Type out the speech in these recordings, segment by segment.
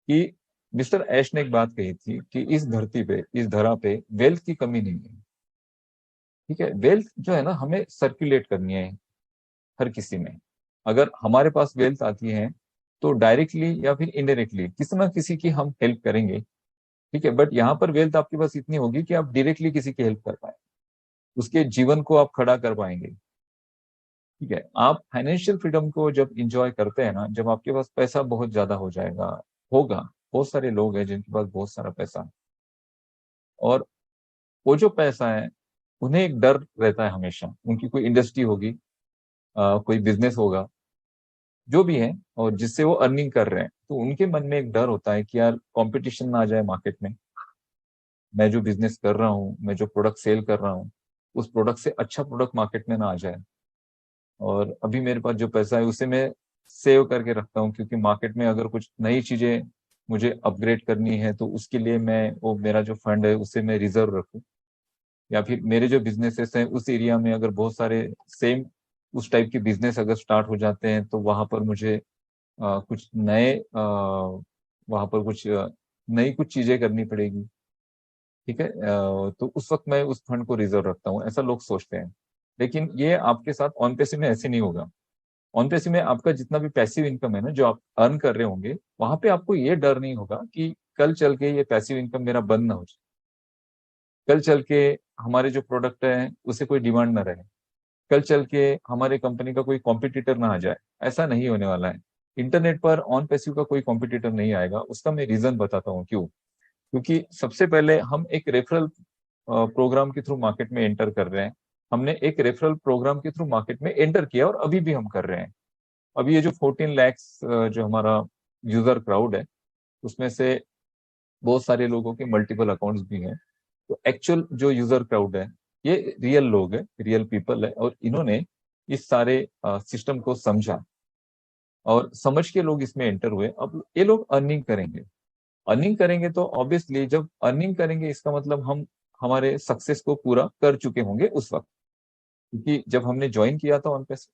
कि मिस्टर ऐश ने एक बात कही थी कि इस धरती पे, इस धरा पे वेल्थ की कमी नहीं है। ठीक है, वेल्थ जो है ना हमें सर्कुलेट करनी है हर किसी में। अगर हमारे पास वेल्थ आती है तो डायरेक्टली या फिर इनडायरेक्टली किसी ना किसी की हम हेल्प करेंगे। ठीक है, बट यहाँ पर वेल्थ आपके पास इतनी होगी कि आप डायरेक्टली किसी की हेल्प कर पाए, उसके जीवन को आप खड़ा कर पाएंगे। ठीक है, आप फाइनेंशियल फ्रीडम को जब इंजॉय करते हैं ना, जब आपके पास पैसा बहुत ज्यादा हो जाएगा, होगा, बहुत सारे लोग हैं जिनके पास बहुत सारा पैसा है, और वो जो पैसा है उन्हें एक डर रहता है हमेशा, उनकी कोई इंडस्ट्री होगी, कोई बिजनेस होगा, जो भी है, और जिससे वो अर्निंग कर रहे हैं, तो उनके मन में एक डर होता है कि यार कंपटीशन ना आ जाए मार्केट में, मैं जो बिजनेस कर रहा हूँ, मैं जो प्रोडक्ट सेल कर रहा हूँ, उस प्रोडक्ट से अच्छा प्रोडक्ट मार्केट में ना आ जाए, और अभी मेरे पास जो पैसा है उसे मैं सेव करके रखता हूँ, क्योंकि मार्केट में अगर कुछ नई चीजें मुझे अपग्रेड करनी है तो उसके लिए मैं वो मेरा जो फंड है उसे मैं रिजर्व रखूँ। या फिर मेरे जो बिजनेसेस हैं उस एरिया में अगर बहुत सारे सेम उस टाइप के बिजनेस अगर स्टार्ट हो जाते हैं तो वहां पर मुझे कुछ नए वहां पर कुछ नई कुछ चीजें करनी पड़ेगी। ठीक है, तो उस वक्त मैं उस फंड को रिजर्व रखता हूँ, ऐसा लोग सोचते हैं। लेकिन ये आपके साथ ऑन पैसिव में ऐसे नहीं होगा। ऑन पैसिव में आपका जितना भी पैसिव इनकम है ना, जो आप अर्न कर रहे होंगे, वहां पे आपको ये डर नहीं होगा कि कल चल के ये पैसिव इनकम मेरा बंद ना हो जाए, कल चल के हमारे जो प्रोडक्ट है उसे कोई डिमांड ना रहे, कल चल के हमारे कंपनी का कोई कॉम्पिटिटर ना आ जाए। ऐसा नहीं होने वाला है। इंटरनेट पर ऑन पैसिव का कोई कॉम्पिटिटर नहीं आएगा। उसका मैं रीजन बताता हूँ क्यों। क्योंकि सबसे पहले हम एक रेफरल प्रोग्राम के थ्रू मार्केट में एंटर कर रहे हैं। हमने एक रेफरल प्रोग्राम के थ्रू मार्केट में एंटर किया और अभी भी हम कर रहे हैं। अभी ये जो 14 lakhs जो हमारा यूजर क्राउड है, उसमें से बहुत सारे लोगों के मल्टीपल अकाउंट्स भी हैं। तो एक्चुअल जो यूजर क्राउड है, ये रियल लोग है, रियल पीपल है, और इन्होंने इस सारे सिस्टम को समझा, और समझ के लोग इसमें एंटर हुए। अब ये लोग अर्निंग करेंगे। अर्निंग करेंगे तो ऑब्वियसली जब अर्निंग करेंगे इसका मतलब हम हमारे सक्सेस को पूरा कर चुके होंगे उस वक्त। क्योंकि जब हमने ज्वाइन किया था ऑन पैसिव,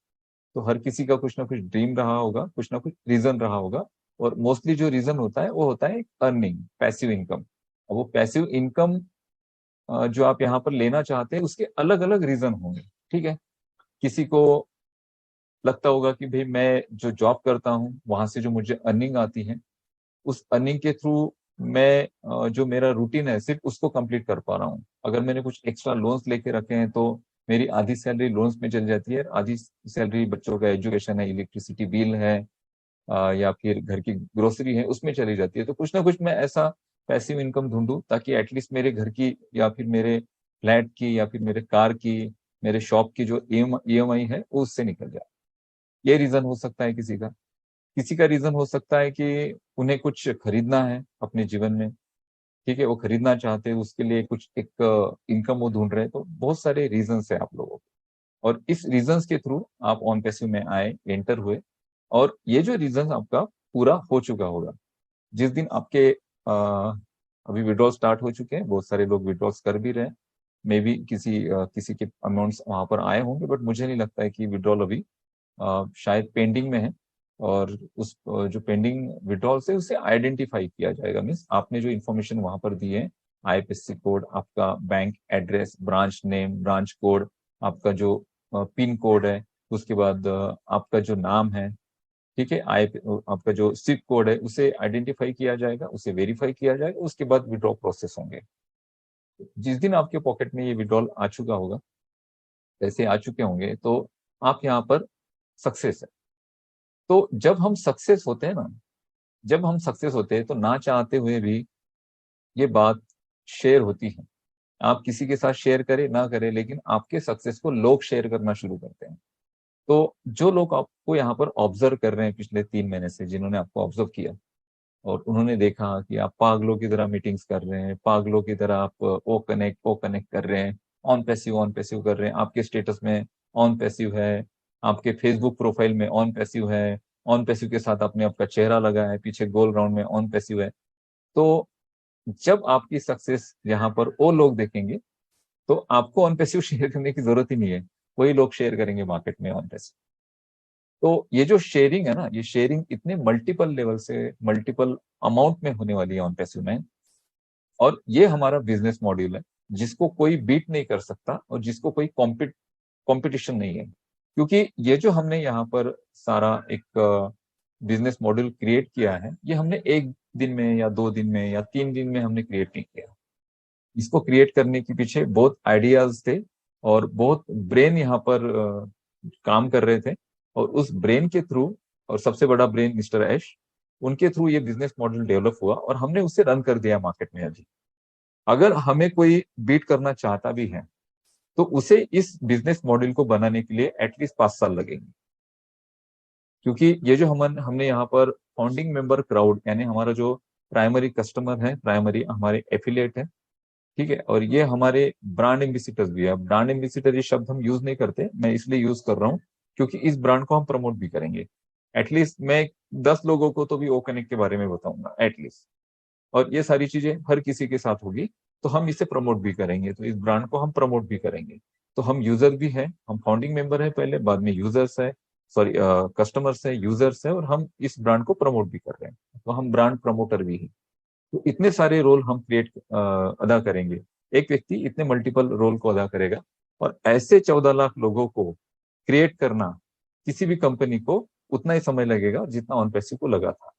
तो हर किसी का कुछ ना कुछ ड्रीम रहा होगा, कुछ ना कुछ रीजन रहा होगा। और मोस्टली जो रीजन होता है वो होता है अर्निंग, पैसिव इनकम। अब वो पैसिव इनकम जो आप यहाँ पर लेना चाहते हैं उसके अलग अलग रीजन होंगे। ठीक है, किसी को लगता होगा कि भाई मैं जो जॉब करता हूँ वहां से जो मुझे अर्निंग आती है, उस अर्निंग के थ्रू मैं जो मेरा रूटीन है सिर्फ उसको कंप्लीट कर पा रहा हूँ। अगर मैंने कुछ एक्स्ट्रा लोन्स लेके रखे हैं तो मेरी आधी सैलरी लोन्स में चली जाती है, आधी सैलरी बच्चों का एजुकेशन है, इलेक्ट्रिसिटी बिल है, या फिर घर की ग्रोसरी है, उसमें चली जाती है। तो कुछ ना कुछ मैं ऐसा पैसिव इनकम ढूंढूं ताकि एटलीस्ट मेरे घर की, या फिर मेरे फ्लैट की, या फिर मेरे कार की, मेरे शॉप की जो ईएमआई है वो उससे निकल जाए। ये रीजन हो सकता है किसी का। किसी का रीजन हो सकता है कि उन्हें कुछ खरीदना है अपने जीवन में। ठीक है, वो खरीदना चाहते हैं, उसके लिए कुछ एक इनकम वो ढूंढ रहे हैं। तो बहुत सारे रीजंस है आप लोगों को, और इस रीजंस के थ्रू आप ऑन पैसिव में आए, एंटर हुए। और ये जो रीजन आपका पूरा हो चुका होगा, जिस दिन आपके अभी विड्रॉल स्टार्ट हो चुके हैं, बहुत सारे लोग विड्रॉल्स कर भी रहे हैं। मे बी किसी के अमाउंट्स वहां पर आए होंगे, बट मुझे नहीं लगता है कि विड्रॉल अभी शायद पेंडिंग में है। और उस जो पेंडिंग विड्रॉल्स है उसे आइडेंटिफाई किया जाएगा। मीन्स आपने जो इन्फॉर्मेशन वहां पर दी है, आईएफएससी कोड, आपका bank address, branch name, branch code, आपका जो पिन कोड है, उसके बाद आपका जो नाम है, ठीक है, आई आपका जो सिप कोड है, उसे आइडेंटिफाई किया जाएगा, उसे वेरीफाई किया जाएगा, उसके बाद विड्रॉ प्रोसेस होंगे। जिस दिन आपके पॉकेट में ये विड्रॉल आ चुका होगा, पैसे आ चुके होंगे, तो आप यहाँ पर सक्सेस है। तो जब हम सक्सेस होते हैं ना, जब हम सक्सेस होते हैं तो ना चाहते हुए भी ये बात शेयर होती है। आप किसी के साथ शेयर करें ना करें, लेकिन आपके सक्सेस को लोग शेयर करना शुरू करते हैं। तो जो लोग आपको यहाँ पर ऑब्जर्व कर रहे हैं पिछले 3 महीने से, जिन्होंने आपको ऑब्जर्व किया और उन्होंने देखा कि आप पागलों की तरह मीटिंग्स कर रहे हैं, पागलों की तरह आप ओ कनेक्ट कर रहे हैं, ऑन पैसिव कर रहे हैं, आपके स्टेटस में ऑन पैसिव है, आपके फेसबुक प्रोफाइल में ऑन पैसिव है, ऑन पैसिव के साथ आपने आपका चेहरा लगा है पीछे गोल राउंड में, ऑन पैसिव है। तो जब आपकी सक्सेस यहाँ पर वो लोग देखेंगे, तो आपको ऑन पैसिव शेयर करने की जरूरत ही नहीं है, वही लोग शेयर करेंगे मार्केट में ऑन पैसिव। तो ये जो शेयरिंग है ना, ये शेयरिंग इतने मल्टीपल लेवल से मल्टीपल अमाउंट में होने वाली है ऑन पैसिव में। और ये हमारा बिजनेस मॉड्यूल है जिसको कोई बीट नहीं कर सकता और जिसको कोई कंपटीशन नहीं है। क्योंकि ये जो हमने यहाँ पर सारा एक बिजनेस मॉड्यूल क्रिएट किया है, ये हमने एक दिन में या 2 दिन में या 3 दिन में हमने क्रिएट नहीं किया। इसको क्रिएट करने के पीछे बहुत आइडियाज थे और बहुत ब्रेन यहाँ पर काम कर रहे थे। और उस ब्रेन के थ्रू, और सबसे बड़ा ब्रेन मिस्टर ऐश, उनके थ्रू ये बिजनेस मॉडल डेवलप हुआ और हमने उसे रन कर दिया मार्केट में। अभी अगर हमें कोई बीट करना चाहता भी है तो उसे इस बिजनेस मॉडल को बनाने के लिए एटलीस्ट 5 साल लगेंगे। क्योंकि ये जो हमने यहाँ पर फाउंडिंग मेंबर क्राउड, यानी हमारा जो प्राइमरी कस्टमर है, प्राइमरी हमारे एफिलिएट है, ठीक है, और ये हमारे ब्रांड एम्बेसिडर्स भी है। ब्रांड एम्बेसिडर ये शब्द हम यूज नहीं करते, मैं इसलिए यूज कर रहा हूँ क्योंकि इस ब्रांड को हम प्रमोट भी करेंगे। एटलीस्ट मैं 10 लोगों को तो भी ओ कनेक्ट के बारे में बताऊंगा एटलीस्ट। और ये सारी चीजें हर किसी के साथ होगी, तो हम इसे प्रमोट भी करेंगे, तो इस ब्रांड को हम प्रमोट भी करेंगे। तो हम यूजर भी है, हम फाउंडिंग मेंबर है पहले, बाद में यूजर्स है, सॉरी कस्टमर्स है, यूजर्स है, और हम इस ब्रांड को प्रमोट भी कर रहे हैं, तो हम ब्रांड प्रमोटर भी है। तो इतने सारे रोल हम अदा करेंगे। एक व्यक्ति इतने मल्टीपल रोल को अदा करेगा, और ऐसे 14 लाख लोगों को क्रिएट करना किसी भी कंपनी को उतना ही समय लगेगा जितना ऑन पैसिव को लगा था।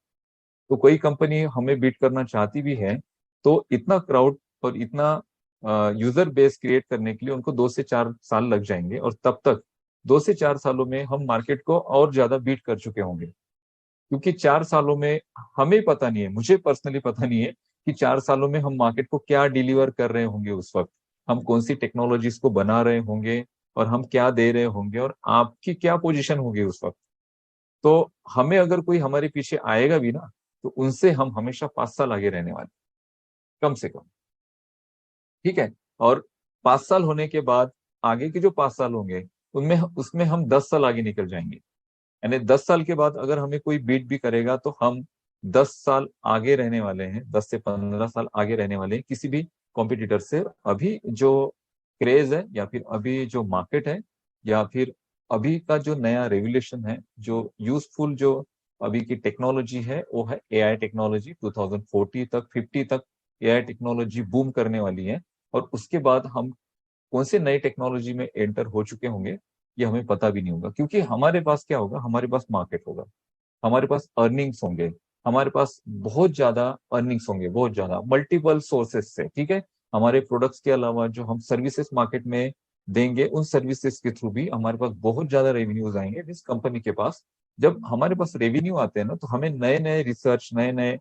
तो कोई कंपनी हमें बीट करना चाहती भी है तो इतना क्राउड और इतना यूजर बेस क्रिएट करने के लिए उनको 2 से 4 साल लग जाएंगे, और तब तक 2 से 4 सालों में हम मार्केट को और ज्यादा बीट कर चुके होंगे। क्योंकि 4 सालों में हमें पता नहीं है, मुझे पर्सनली पता नहीं है कि 4 सालों में हम मार्केट को क्या डिलीवर कर रहे होंगे। उस वक्त हम कौन सी टेक्नोलॉजीज को बना रहे होंगे और हम क्या दे रहे होंगे और आपकी क्या पोजीशन होगी उस वक्त। तो हमें अगर कोई हमारे पीछे आएगा भी ना, तो उनसे हम हमेशा 5 साल आगे रहने वाले, कम से कम, ठीक है। और 5 साल होने के बाद आगे के जो 5 साल होंगे उनमें उसमें हम 10 साल आगे निकल जाएंगे। यानी 10 साल के बाद अगर हमें कोई बीट भी करेगा तो हम 10 साल आगे रहने वाले हैं, 10 से 15 साल आगे रहने वाले हैं किसी भी कॉम्पिटिटर से। अभी जो क्रेज है, या फिर अभी जो मार्केट है, या फिर अभी का जो नया रेगुलेशन है, जो यूजफुल जो अभी की टेक्नोलॉजी है, वो है एआई टेक्नोलॉजी। 2040 तक 50 तक एआई टेक्नोलॉजी बूम करने वाली है। और उसके बाद हम कौन से नए टेक्नोलॉजी में एंटर हो चुके होंगे ये हमें पता भी नहीं होगा। क्योंकि हमारे पास क्या होगा, हमारे पास मार्केट होगा, हमारे पास अर्निंग्स होंगे, हमारे पास बहुत ज्यादा अर्निंग्स होंगे, बहुत ज्यादा मल्टीपल सोर्सेस से, ठीक है। हमारे प्रोडक्ट्स के अलावा जो हम सर्विसेज मार्केट में देंगे, उन सर्विसेज के थ्रू भी हमारे पास बहुत ज्यादा रेवेन्यूज आएंगे जिस कंपनी के पास। जब हमारे पास रेवेन्यू आते हैं ना, तो हमें नए नए रिसर्च, नए नए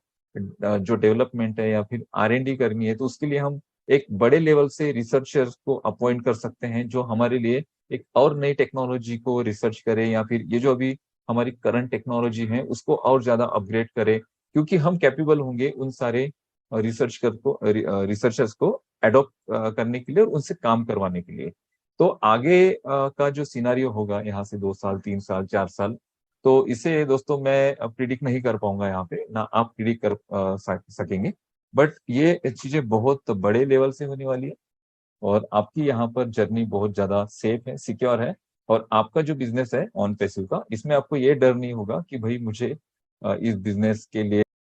जो डेवलपमेंट है या फिर R&D करनी है, तो उसके लिए हम एक बड़े लेवल से रिसर्चर्स को अपॉइंट कर सकते हैं जो हमारे लिए एक और नई टेक्नोलॉजी को रिसर्च करे, या फिर ये जो अभी हमारी करंट टेक्नोलॉजी है उसको और ज्यादा अपग्रेड करे। क्योंकि हम कैपेबल होंगे उन सारे रिसर्चर्स को एडॉप्ट करने के लिए और उनसे काम करवाने के लिए। तो आगे का जो सिनारियो होगा यहाँ से 2 साल, 3 साल, 4 साल, तो इसे दोस्तों मैं प्रिडिक्ट नहीं कर पाऊंगा यहाँ पे, ना आप प्रिडिक्ट कर सकेंगे। बट ये चीजें बहुत बड़े लेवल से होने वाली है, और आपकी यहाँ पर जर्नी बहुत ज्यादा सेफ है, सिक्योर है। और आपका जो बिजनेस है ऑन पैसिव का, इसमें आपको ये डर नहीं होगा कि भाई मुझे इस बिजनेस के लिए